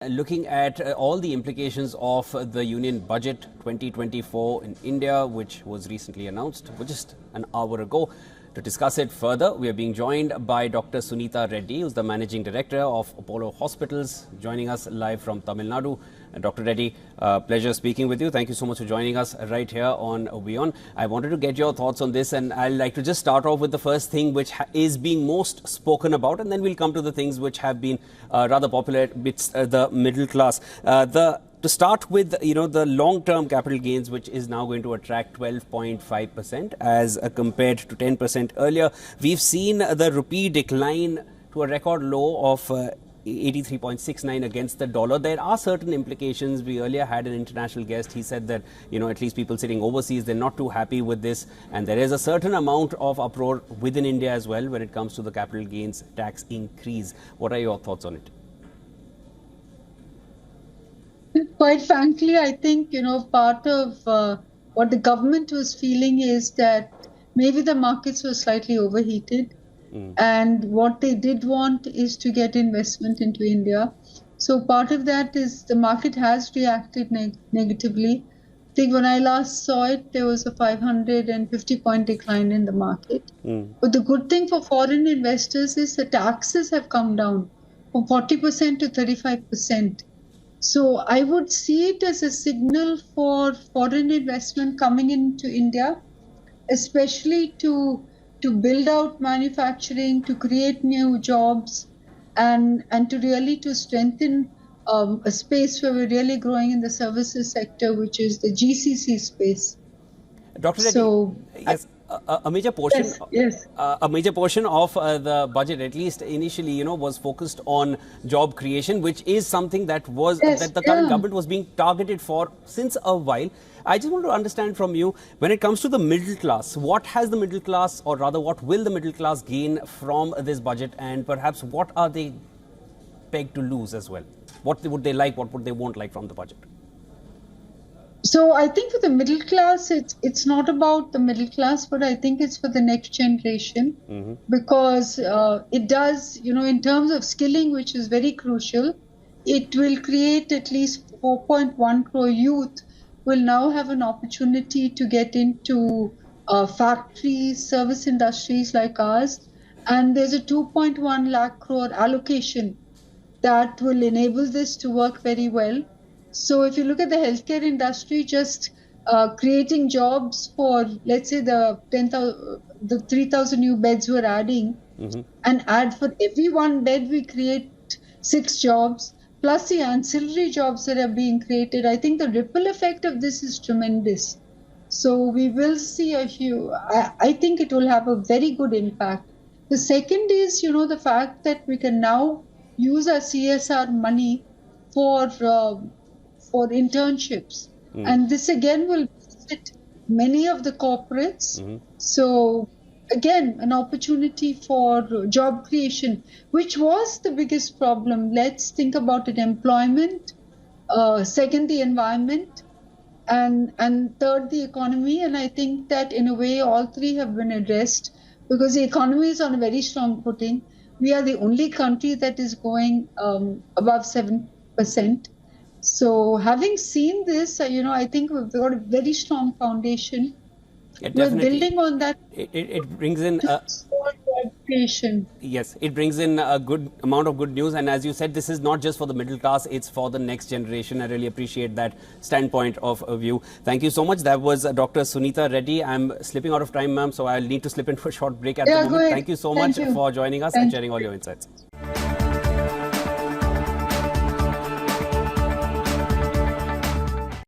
Looking at all the implications of the Union Budget 2024 in India, which was recently announced just an hour ago. To discuss it further, we are being joined by Dr. Sunita Reddy, who's the Managing Director of Apollo Hospitals, joining us live from Tamil Nadu. Dr. Reddy, pleasure speaking with you. Thank you so much for joining us right here on WION. I wanted to get your thoughts on this, and I'd like to just start off with the first thing which is being most spoken about, and then we'll come to the things which have been rather popular with the middle class. To start with, the long-term capital gains, which is now going to attract 12.5% as compared to 10% earlier. We've seen the rupee decline to a record low of 83.69 against the dollar. There are certain implications. We earlier had an international guest. He said that, at least people sitting overseas, they're not too happy with this. And there is a certain amount of uproar within India as well when it comes to the capital gains tax increase. What are your thoughts on it? Quite frankly, I think, part of what the government was feeling is that maybe the markets were slightly overheated. And what they did want is to get investment into India. So part of that is the market has reacted negatively. I think when I last saw it, there was a 550-point decline in the market. But the good thing for foreign investors is the taxes have come down from 40% to 35%. So I would see it as a signal for foreign investment coming into India, especially to build out manufacturing, to create new jobs, and to strengthen a space where we're really growing in the services sector, which is the GCC space. Dr. Reddy, yes. A major portion, a major portion of the budget, at least initially, was focused on job creation, which is something that the current government was being targeted for since a while. I just want to understand from you, when it comes to the middle class, what has the middle class, or rather, what will the middle class gain from this budget, and perhaps what are they pegged to lose as well? What would they like? What would they want like from the budget? So I think for the middle class, it's not about the middle class, but I think it's for the next generation, because it does, in terms of skilling, which is very crucial, it will create at least 4.1 crore youth will now have an opportunity to get into factories, service industries like ours. And there's a 2.1 lakh crore allocation that will enable this to work very well. So if you look at the healthcare industry, just creating jobs for, let's say, the 3,000 new beds we're adding, and add for every one bed we create 6 jobs, plus the ancillary jobs that are being created. I think the ripple effect of this is tremendous. So we will see I think it will have a very good impact. The second is, the fact that we can now use our CSR money for internships. And this again will benefit many of the corporates. So again, an opportunity for job creation, which was the biggest problem. Let's think about it: employment, second, the environment, and third, the economy. And I think that in a way, all three have been addressed, because the economy is on a very strong footing. We are the only country that is going above 7%. So having seen this, I think we've got a very strong foundation. We're building on that. It brings in yes, it brings in a good amount of good news. And as you said, this is not just for the middle class, it's for the next generation. I really appreciate that standpoint of view. Thank you so much. That was Dr. Sunita Reddy. I'm slipping out of time, ma'am, so I'll need to slip into a short break at the moment. Thank you so much for joining us and sharing all your insights.